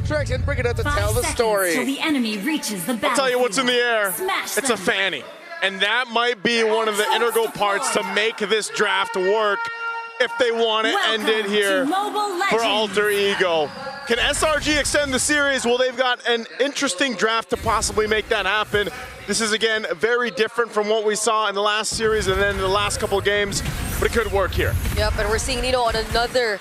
direction, bring it up to tell the story. Till the enemy reaches the I'll tell you what's in the air. Smash It's them. a fanny. And that might be one of the integral parts to make this draft work if they want to end it here for Alter Ego. Can SRG extend the series? Well, they've got an interesting draft to possibly make that happen. This is, again, very different from what we saw in the last series and then in the last couple of games, but it could work here. Yep, and we're seeing Nino on another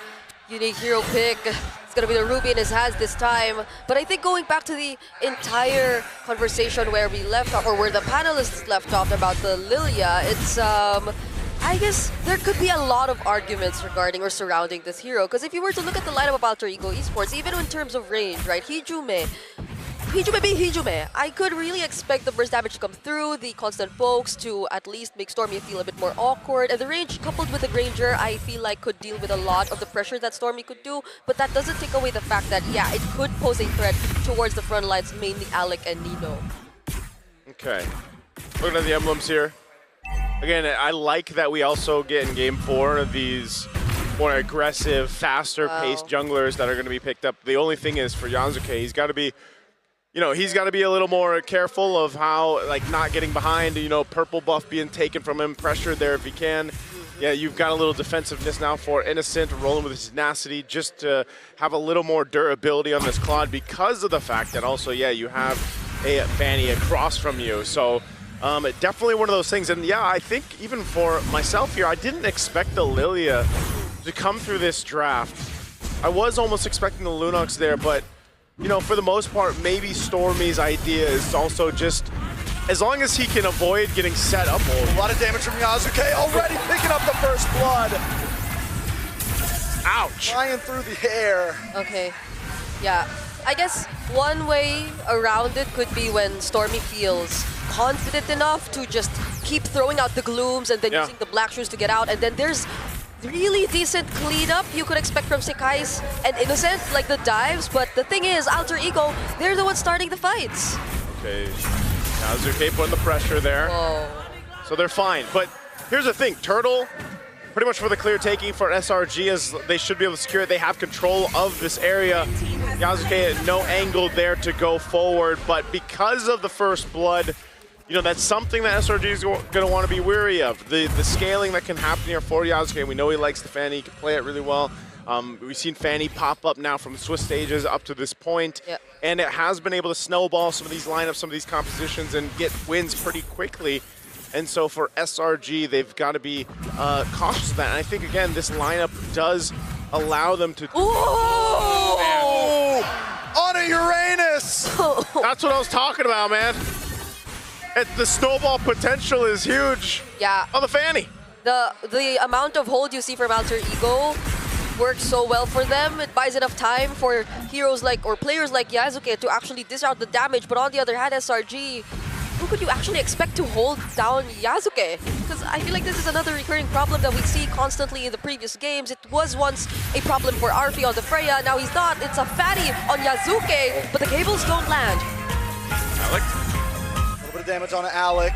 unique hero pick. It's going to be the Ruby in his hands this time. But I think going back to the entire conversation where we left off, or where the panelists left off about the Lilia, it's, I guess there could be a lot of arguments regarding or surrounding this hero. Because if you were to look at the lineup of Alter Ego Esports, even in terms of range, right, Hijume being Hijume, I could really expect the burst damage to come through, the constant pokes to at least make Stormy feel a bit more awkward, and the range coupled with the Granger, I feel like could deal with a lot of the pressure that Stormy could do, but that doesn't take away the fact that, yeah, it could pose a threat towards the front lines, mainly Alec and Nino. Okay, looking at the emblems here. Again, I like that we also get in Game 4 these more aggressive, faster-paced junglers that are going to be picked up. The only thing is for Yasuke, he's got to be, he's got to be a little more careful of how, like, not getting behind, purple buff being taken from him, pressured there if he can. Yeah, you've got a little defensiveness now for Innocent, rolling with his tenacity, just to have a little more durability on this Claude because of the fact that also, yeah, you have a Fanny across from you. So definitely one of those things. And yeah, I think even for myself here, I didn't expect the Lilia to come through this draft. I was almost expecting the Lunox there, but for the most part, maybe Stormy's idea is also just, as long as he can avoid getting set up. A lot of damage from Yasuke, already picking up the first blood. Ouch. Flying through the air. Okay, yeah. I guess one way around it could be when Stormy feels confident enough to just keep throwing out the glooms and then using the black shoes to get out, and then there's really decent cleanup you could expect from Sekai's and Innocent, like the dives, but the thing is, Alter Ego, they're the ones starting the fights. Okay, Yasuke putting the pressure there. Whoa. So they're fine, but here's the thing, Turtle, pretty much for the clear taking for SRG, as they should be able to secure it. They have control of this area. Yasuke at no angle there to go forward, but because of the first blood, that's something that SRG is going to want to be wary of. The scaling that can happen here for Yasuke. We know he likes the Fanny, he can play it really well. We've seen Fanny pop up now from Swiss stages up to this point, and it has been able to snowball some of these lineups, some of these compositions, and get wins pretty quickly. And so for SRG, they've got to be cautious of that. And I think, again, this lineup does allow them to... Oh! On a Uranus! That's what I was talking about, man. The snowball potential is huge. Yeah. Oh, the Fanny. The amount of hold you see from Alter Ego works so well for them. It buys enough time for heroes like, or players like Yasuke to actually dish out the damage. But on the other hand, SRG, who could you actually expect to hold down Yasuke? Because I feel like this is another recurring problem that we see constantly in the previous games. It was once a problem for Arfi on the Freya, now he's not. It's a fatty on Yasuke, but the cables don't land. Alec. A little bit of damage on Alec.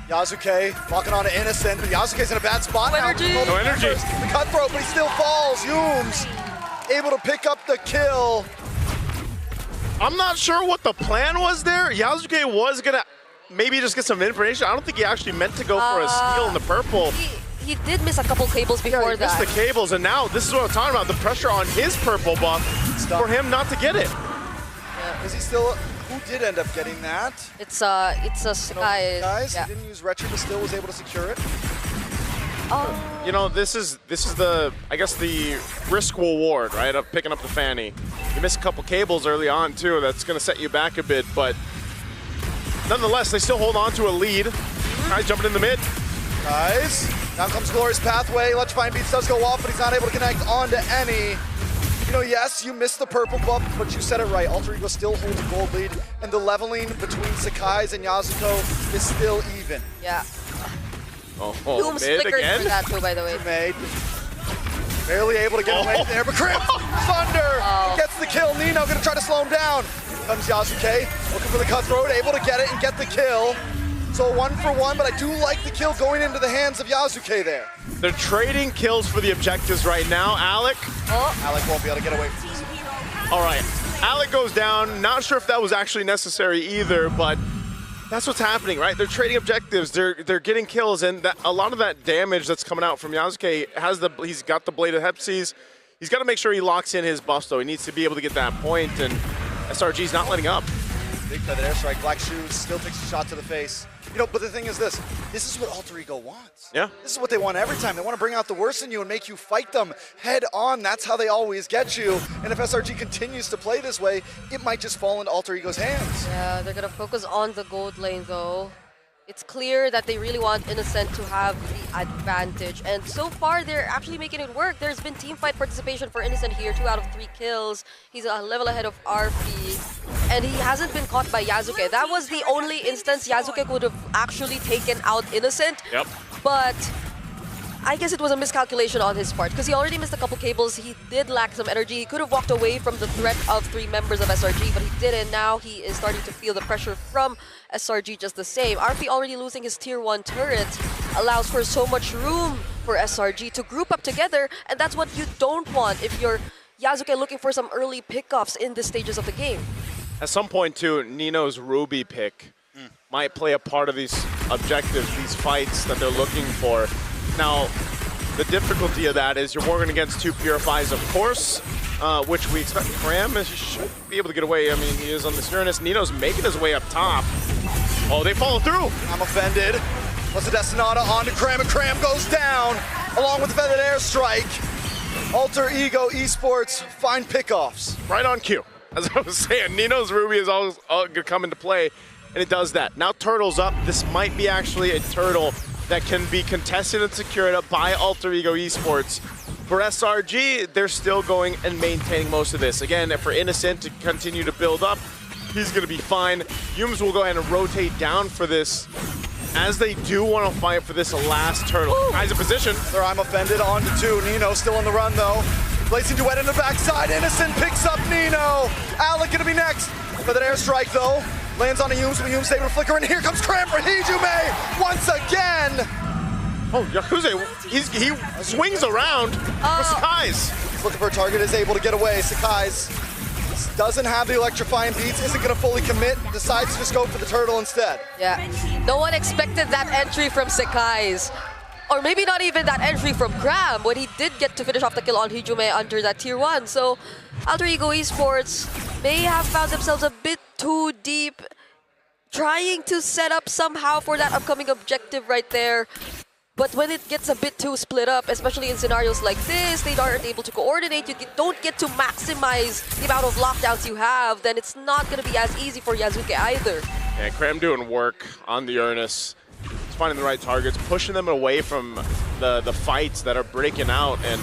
Yasuke locking on to Innocent, but Yasuke's in a bad spot No now. energy. No energy. The cutthroat, but he still falls. Humes able to pick up the kill. I'm not sure what the plan was there. Yasuke was going to maybe just get some information. I don't think he actually meant to go for a steal in the purple. He did miss a couple cables before he that. missed the cables, and now this is what I'm talking about, the pressure on his purple buff for him not to get it. Is he still... Who did end up getting that? It's a Sky. Guys, Yeah. he didn't use Retro, but still was able to secure it. This is the, I guess, the risk reward, right, of picking up the Fanny. You miss a couple cables early on too. That's going to set you back a bit, but nonetheless, they still hold on to a lead. Guys jumping in the mid. Guys, down comes Glorious Pathway. Electrifying Beats does go off, but he's not able to connect onto any. Yes, you missed the purple buff, but you said it right. Alter Ego still holds a gold lead, and the leveling between Sekai's and Yasuko is still even. Yeah. Mid flickered again? for that too, by the way. Made. Barely able to get away there, but Crimp, Thunder gets the kill. Nino gonna try to slow him down. Here comes Yasuke, looking for the cutthroat, able to get it and get the kill. So 1 for 1, but I do like the kill going into the hands of Yasuke there. They're trading kills for the objectives right now. Alec. Alec won't be able to get away from this. All right. Alec goes down. Not sure if that was actually necessary either, but that's what's happening, right? They're trading objectives. They're getting kills, and a lot of that damage that's coming out from Yasuke he's got the Blade of Hepsies. He's got to make sure he locks in his buff, though. He needs to be able to get that point, and SRG's not letting up. Big feather airstrike. Black Shoes still takes a shot to the face. You know, but the thing is this is what Alter Ego wants. Yeah. This is what they want every time. They want to bring out the worst in you and make you fight them head on. That's how they always get you. And if SRG continues to play this way, it might just fall into Alter Ego's hands. Yeah, they're going to focus on the gold lane, though. It's clear that they really want Innocent to have the advantage. And so far, they're actually making it work. There's been teamfight participation for Innocent here, 2 out of 3 kills. He's a level ahead of RP. And he hasn't been caught by Yasuke. That was the only instance Yasuke would have actually taken out Innocent. Yep. But I guess it was a miscalculation on his part because he already missed a couple cables. He did lack some energy. He could have walked away from the threat of 3 members of SRG, but he didn't. Now he is starting to feel the pressure from SRG just the same. RP already losing his tier 1 turret allows for so much room for SRG to group up together, and that's what you don't want if you're Yasuke looking for some early pickoffs in the stages of the game. At some point, too, Nino's Ruby pick might play a part of these objectives, these fights that they're looking for. Now, the difficulty of that is you're working against 2 Purifies, of course, which we expect. Cram should be able to get away. I mean, he is on this Uranus. Nino's making his way up top. Oh, they follow through. I'm offended. What's the Destinata onto Cram, and Cram goes down along with the Feathered Airstrike. Alter Ego Esports find pickoffs. Right on cue. As I was saying, Nino's Ruby is always going to come into play, and it does that. Now Turtle's up. This might be actually a Turtle that can be contested and secured up by Alter Ego Esports. For SRG, they're still going and maintaining most of this. Again, for Innocent to continue to build up, he's going to be fine. Yums will go ahead and rotate down for this, as they do want to fight for this last Turtle. Guys in position. I'm offended onto 2. Nino still on the run, though. Placing Duet in the backside. Innocent picks up Nino. Alec going to be next. For that airstrike, though. Lands on a Yums, but Yums able to flicker, and here comes Cram for Hijume once again. Oh, Yakuze, he swings around for Sakai's. He's looking for a target, is able to get away. Sakai's doesn't have the electrifying beats, isn't going to fully commit, decides to just go for the Turtle instead. Yeah, no one expected that entry from Sakai's. Or maybe not even that entry from Cram when he did get to finish off the kill on Hijume under that tier 1. So Alter Ego Esports may have found themselves a bit too deep, trying to set up somehow for that upcoming objective right there. But when it gets a bit too split up, especially in scenarios like this, they aren't able to coordinate, you don't get to maximize the amount of lockdowns you have, then it's not going to be as easy for Yasuke either. Yeah, Cram doing work on the Uranus. He's finding the right targets, pushing them away from the fights that are breaking out, and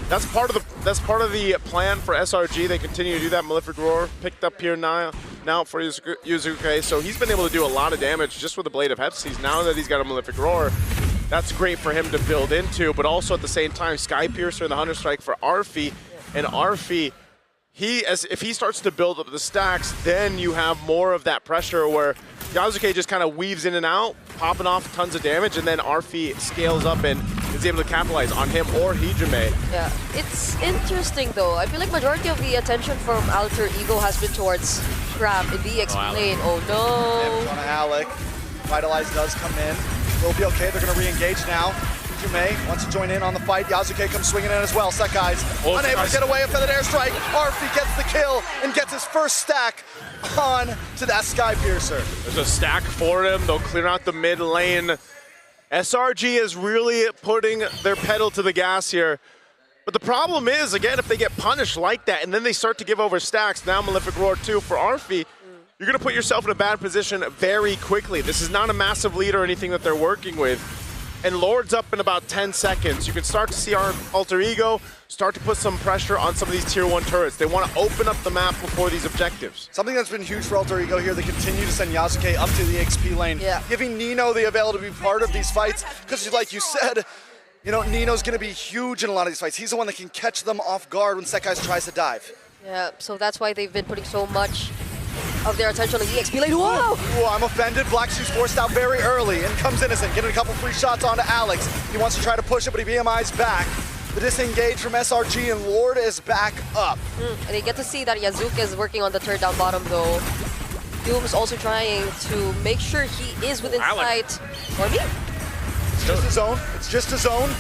that's part of the plan for SRG. They continue to do that. Malefic Roar picked up here now for Yuzuke, so he's been able to do a lot of damage just with the Blade of Hepsies. Now that he's got a Malefic Roar, that's great for him to build into, but also at the same time, Sky Piercer and the Hunter Strike for Arfi, and Arfi, if he starts to build up the stacks, then you have more of that pressure where Yasuke just kind of weaves in and out, popping off tons of damage, and then Arfi scales up and is able to capitalize on him or Hijume. Yeah, it's interesting though. I feel like majority of the attention from Alter Ego has been towards Cram in the EXP lane. Oh no! On Alec. Vitalize does come in. Will be okay. They're going to re-engage now. Hijume wants to join in on the fight. Yasuke comes swinging in as well. Sakai's unable to get away. A Feathered Airstrike. Arfi gets the kill and gets his first stack on to that Sky Piercer. There's a stack for him. They'll clear out the mid lane. SRG is really putting their pedal to the gas here. But the problem is, again, if they get punished like that and then they start to give over stacks, now Malefic Roar 2 for Arfi, you're going to put yourself in a bad position very quickly. This is not a massive lead or anything that they're working with. And Lord's up in about 10 seconds. You can start to see our Alter Ego start to put some pressure on some of these tier 1 turrets. They want to open up the map before these objectives. Something that's been huge for Alter Ego here, they continue to send Yasuke up to the XP lane, giving Nino the ability to be part of these fights. Because like you said, you know, Nino's going to be huge in a lot of these fights. He's the one that can catch them off guard when Sekai's tries to dive. Yeah, so that's why they've been putting so much of their attention on the EXP lane. Whoa! Ooh, I'm offended. Black Shoes forced out very early. In comes Innocent, getting a couple free shots onto Alex. He wants to try to push it, but he BMI's back. The disengage from SRG and Lord is back up. And they get to see that Yazuka is working on the turret down bottom though. Doom's also trying to make sure he is within sight. For me? It's just a zone. It's just a zone.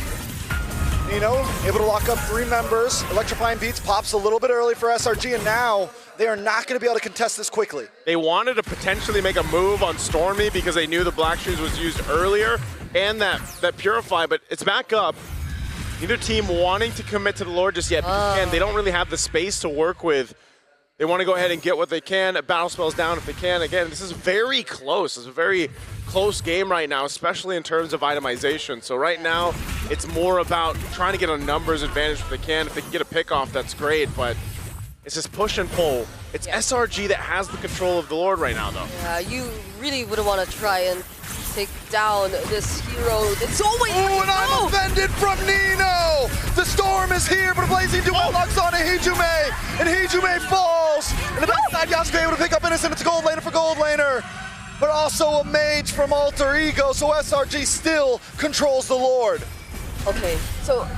Nino able to lock up 3 members. Electrifying Beats pops a little bit early for SRG, and now they are not going to be able to contest this quickly. They wanted to potentially make a move on Stormy because they knew the Black Shoes was used earlier and that Purify, but it's back up. Neither team wanting to commit to the Lord just yet because again, they don't really have the space to work with. They want to go ahead and get what they can. Battle spells down if they can. Again, this is very close. It's a very close game right now, especially in terms of itemization. So right now, it's more about trying to get a numbers advantage if they can. If they can get a pick off, that's great, but it's just push and pull. It's SRG that has the control of the Lord right now, though. Yeah, you really wouldn't want to try and take down this hero. It's always and I'm offended from Nino! The storm is here, but a blazing duel locks on to Hijume, and Hijume falls! And the backside, Yasuke able to pick up Innocent. It's a gold laner for gold laner, but also a mage from Alter Ego, so SRG still controls the Lord. Okay, so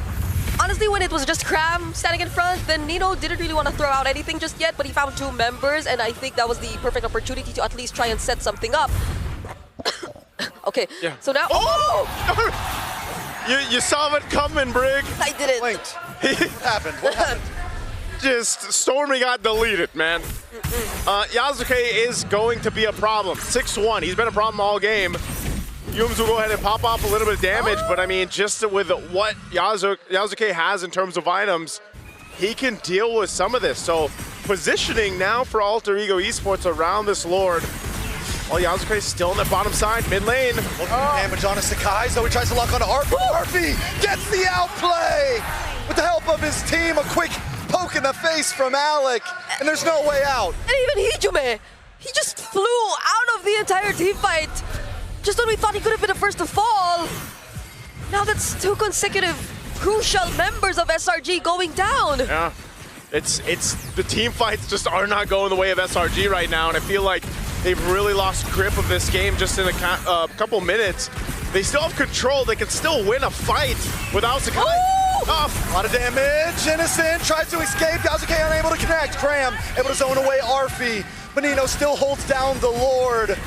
honestly, when it was just Cram standing in front, then Nino didn't really want to throw out anything just yet, but he found 2 members, and I think that was the perfect opportunity to at least try and set something up. Okay, so now... You saw it coming, Brig. I didn't. What happened? What happened? Just Stormy got deleted, man. Yasuke is going to be a problem. 6-1. He's been a problem all game. Yums will go ahead and pop off a little bit of damage, but I mean, just with what Yasuke has in terms of items, he can deal with some of this. So positioning now for Alter Ego Esports around this Lord. While Yasuke is still on the bottom side, mid lane. Damage on a Sakai, so he tries to lock on to Arfi. Arfi gets the outplay! With the help of his team, a quick poke in the face from Alec, and there's no way out. And even Hijume, he just flew out of the entire team fight. Just when we thought he could have been the first to fall. Now that's 2 consecutive crucial members of SRG going down. Yeah, it's the team fights just are not going the way of SRG right now, and I feel like they've really lost grip of this game just in a couple minutes. They still have control. They can still win a fight without Sakai. A lot of damage. Innocent tries to escape. Yasuke unable to connect. Cram able to zone away Arfi. Nino still holds down the Lord.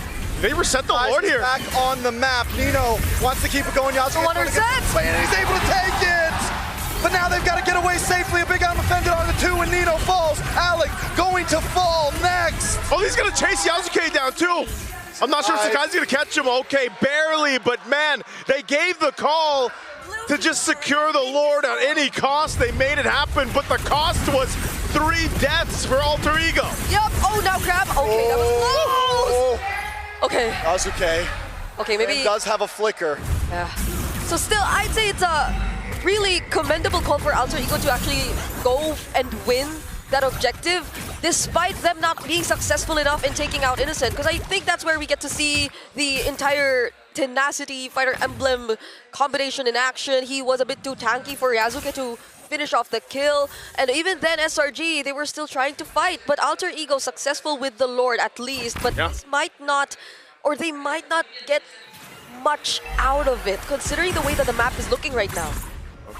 They reset the Lord here. Back on the map. Nino wants to keep it going. Yasuke and he's able to take it. But now they've got to get away safely. A big arm offended on the 2 and Nino falls. Alec going to fall next. Oh, he's going to chase Yasuke down too. I'm not sure if Sakai's going to catch him. Okay, barely, but man, they gave the call to just secure the Lord at any cost. They made it happen, but the cost was 3 deaths for Alter Ego. Yep. Oh, now Crab. Okay, that was close. Okay. Yasuke. Okay, maybe It does have a flicker. Yeah. So still, I'd say it's a really commendable call for Alter Ego to actually go and win that objective, despite them not being successful enough in taking out Innocent. Because I think that's where we get to see the entire Tenacity Fighter Emblem combination in action. He was a bit too tanky for Yasuke to finish off the kill. And even then, SRG, they were still trying to fight. But Alter Ego successful with the Lord at least. But this might not, or they might not get much out of it, considering the way that the map is looking right now.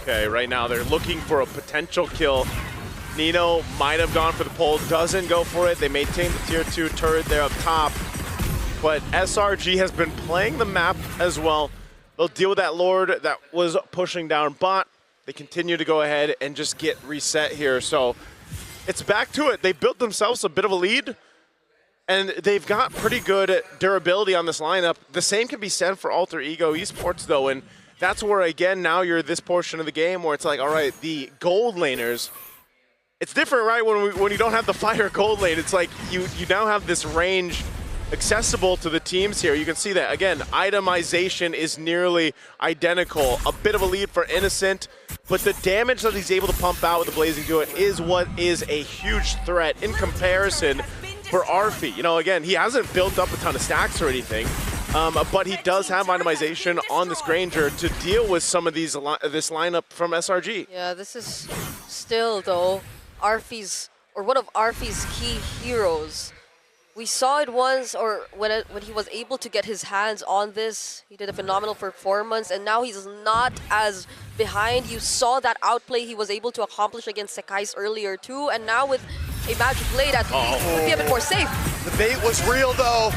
Okay, right now they're looking for a potential kill. Nino might have gone for the pole, doesn't go for it. They maintain the tier 2 turret there up top. But SRG has been playing the map as well. They'll deal with that Lord that was pushing down bot. They continue to go ahead and just get reset here. So it's back to it. They built themselves a bit of a lead, and they've got pretty good durability on this lineup. The same can be said for Alter Ego Esports, though, and that's where, again, now you're this portion of the game where it's like, all right, the gold laners, it's different, right? When you don't have the fire gold lane, it's like you now have this range accessible to the teams here. You can see that, again, itemization is nearly identical. A bit of a lead for Innocent, but the damage that he's able to pump out with the Blazing Duet is what is a huge threat in comparison for Arfi. You know, again, he hasn't built up a ton of stacks or anything, but he does have itemization on this Granger to deal with some of this lineup from SRG. Yeah, this is still, though, Arfi's, or one of Arfi's key heroes. We saw it once, or when he was able to get his hands on this, he did a phenomenal performance, and now he's not as behind. You saw that outplay he was able to accomplish against Sekai's earlier too, and now with a Magic Blade, I think he could be a bit more safe. The bait was real though.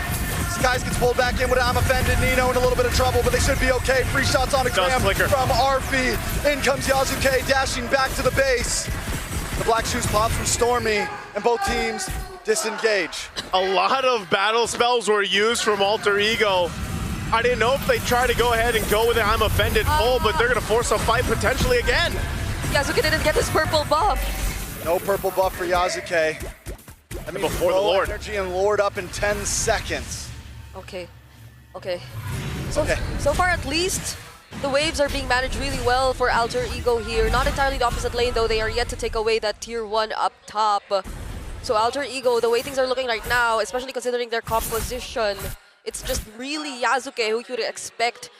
Skies gets pulled back in with I'm offended. Nino in a little bit of trouble, but they should be okay. Free shots on a Graham from Arfi. In comes Yasuke dashing back to the base. The black shoes pop from Stormy, and both teams disengage. A lot of battle spells were used from Alter Ego. I didn't know if they try to go ahead and go with it. I'm offended full, but they're gonna force a fight potentially again. Yasuke didn't get his purple buff. No purple buff for Yasuke. I mean, before the Lord. Energy and Lord up in 10 seconds. Okay. So far at least, the waves are being managed really well for Alter Ego here. Not entirely the opposite lane though, they are yet to take away that tier 1 up top. So Alter Ego, the way things are looking right now, especially considering their composition, it's just really Yasuke who you would expect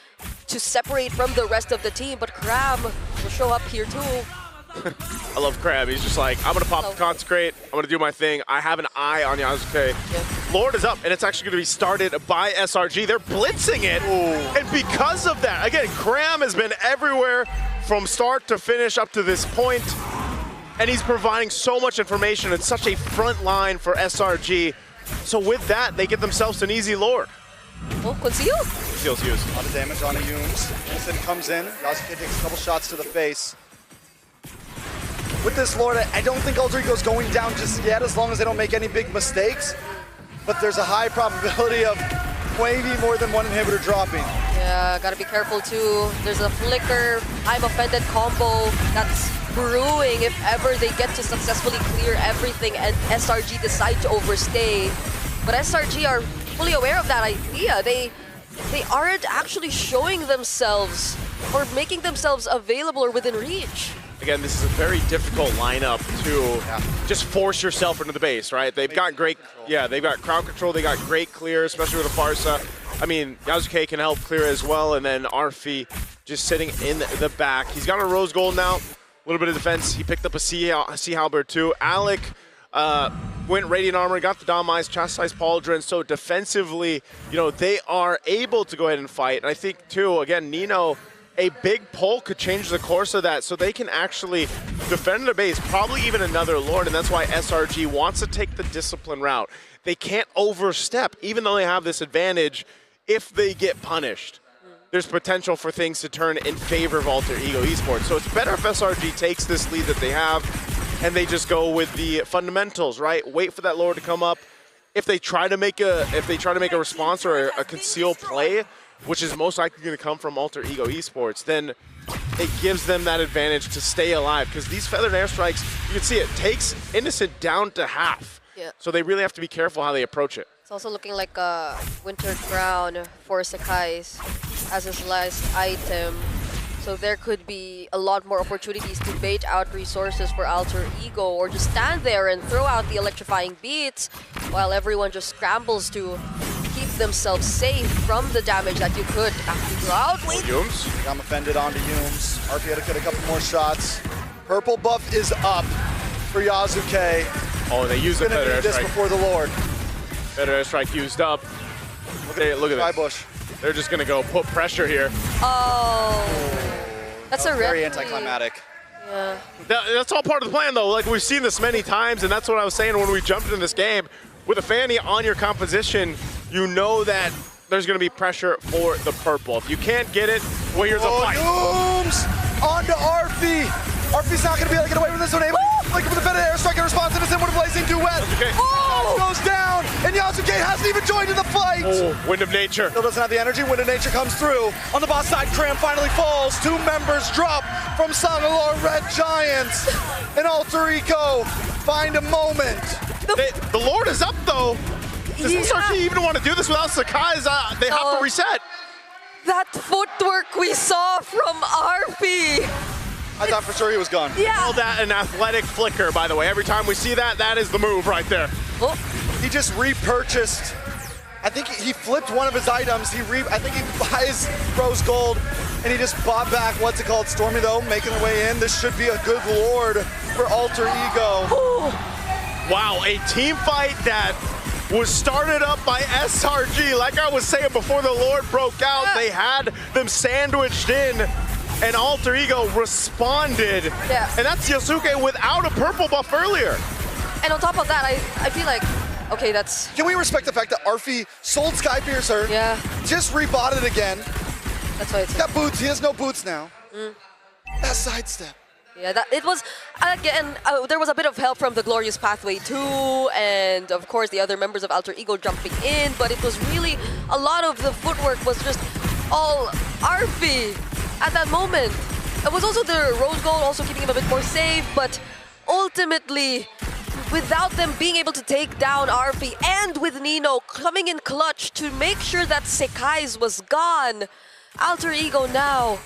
to separate from the rest of the team, but Crab will show up here too. I love Crab. He's just like, I'm going to pop the Consecrate. I'm going to do my thing. I have an eye on Yasuke. Yeah. Lord is up, and it's actually going to be started by SRG. They're blitzing it. Ooh. And because of that, again, Graham has been everywhere from start to finish up to this point. And he's providing so much information and such a front line for SRG. So with that, they get themselves an easy Lord. Oh, Conceal? Conceal's used. A lot of damage on Yumes. Innocent comes in. Yasuke takes a couple shots to the face. With this Lord, I don't think Alter Ego's going down just yet, as long as they don't make any big mistakes. But there's a high probability of maybe more than one inhibitor dropping. Yeah, gotta be careful too. There's a Flicker, I'm offended combo that's brewing if ever they get to successfully clear everything and SRG decide to overstay. But SRG are fully aware of that idea. They aren't actually showing themselves or making themselves available or within reach. Again, this is a very difficult lineup to just force yourself into the base, right? They've got great, they've got crowd control, they got great clear, especially with the Farsa. I mean, Yasuke can help clear as well, and then Arfi just sitting in the back. He's got a Rose Gold now, a little bit of defense. He picked up a Sea Halberd too. Alec went Radiant Armor, got the Dom Eyes, Chastised Pauldron, so defensively, you know, they are able to go ahead and fight. And I think too, again, Nino, a big pull could change the course of that, so they can actually defend their base, probably even another Lord, and that's why SRG wants to take the discipline route. They can't overstep, even though they have this advantage. If they get punished, there's potential for things to turn in favor of Alter Ego Esports. So it's better if SRG takes this lead that they have, and they just go with the fundamentals, right? Wait for that Lord to come up. If they try to make a response or a concealed play, which is most likely going to come from Alter Ego Esports, then it gives them that advantage to stay alive. Because these feathered airstrikes, you can see it takes Innocent down to half. Yeah. So they really have to be careful how they approach it. It's also looking like a Winter Crown for Sekai's as his last item. So there could be a lot more opportunities to bait out resources for Alter Ego, or just stand there and throw out the electrifying beats while everyone just scrambles to keep themselves safe from the damage that you could actually throw out. Yumes. I'm offended onto Yumes. RP had to get a couple more shots. Purple buff is up for Yasuke. Oh, they use the feather airstrike. This before the Lord. Feather airstrike used up. Look at this. They're just gonna go put pressure here. Oh, that's a very anticlimactic. Yeah. That's all part of the plan, though. Like, we've seen this many times, and that's what I was saying when we jumped into this game. With a Fanny on your composition, you know that there's going to be pressure for the purple. If you can't get it, well, here's a fight. Yumes onto Arfi. Arfi's not going to be able to get away with this one. Like with a better airstrike in response, Innocent with a blazing duet. Okay. Oh! Goes down, and Yasuke hasn't even joined in the fight. Oh, Wind of Nature. Still doesn't have the energy. Wind of Nature comes through. On the boss side, Cram finally falls. 2 members drop from Sangalore Red Giants. And Alter Ego find a moment. The Lord is up, though. Does SRG even want to do this without Sekai's? They have to reset. That footwork we saw from Arfi. I thought for sure he was gone. Yeah. Call that an athletic flicker, by the way. Every time we see that, that is the move right there. Oh. He just repurchased. I think he flipped one of his items. I think he buys Rose Gold, and he just bought back, what's it called? Stormy, though, making the way in. This should be a good Lord for Alter Ego. Ooh. Wow, a team fight that was started up by SRG. Like I was saying before the Lord broke out, they had them sandwiched in, and Alter Ego responded. Yeah. And that's Yasuke without a purple buff earlier. And on top of that, I feel like, okay, that's... Can we respect the fact that Arfi sold Skypiercer? Yeah. Just rebought it again. That's why it's... Got boots. He has no boots now. That sidestep. Yeah, it was, again, there was a bit of help from the Glorious Pathway too, and of course the other members of Alter Ego jumping in, but it was really, a lot of the footwork was just all Arfi at that moment. It was also the Rose Gold also keeping him a bit more safe, but ultimately, without them being able to take down Arfi, and with Nino coming in clutch to make sure that Sekai's was gone, Alter Ego now,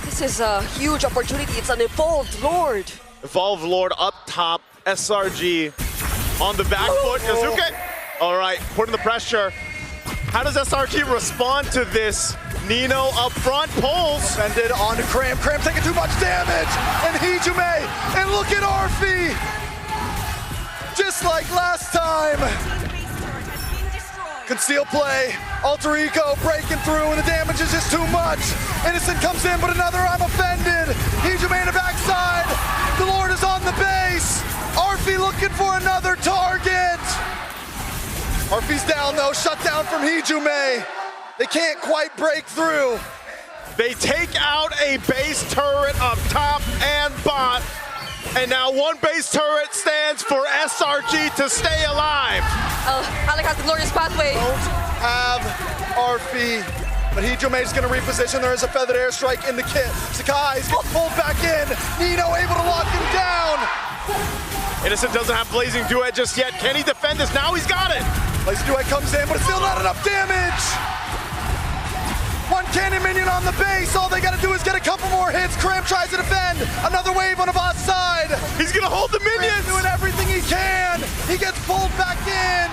this is a huge opportunity. It's an Evolved Lord. Evolved Lord up top, SRG on the back foot. Yasuke, all right, putting the pressure. How does SRG respond to this? Nino up front, pulls. Defended onto Cram. Cram taking too much damage. And Hijume, and look at Arfi. Just like last time. Conceal play, Alter Ego breaking through, and the damage is just too much. Innocent comes in, but another I'm offended. Hijume in the backside. The Lord is on the base. Arfi looking for another target. Arfi's down though, shut down from Hijume. They can't quite break through. They take out a base turret up top and bot. And now one base turret stands for SRG to stay alive. Alec has the Glorious Pathway. Don't have Arfi, but Hijume's gonna reposition. There is a feathered airstrike in the kit. Sakai's getting pulled back in. Nino able to lock him down. Innocent doesn't have Blazing Duet just yet. Can he defend this? Now he's got it. Blazing Duet comes in, but it's still not enough damage. One cannon minion on the base. All they gotta do is get a couple more hits. Cram tries to defend. Another wave on Avad's side. He's gonna hold the minions. Cram's doing everything he can. He gets pulled back in.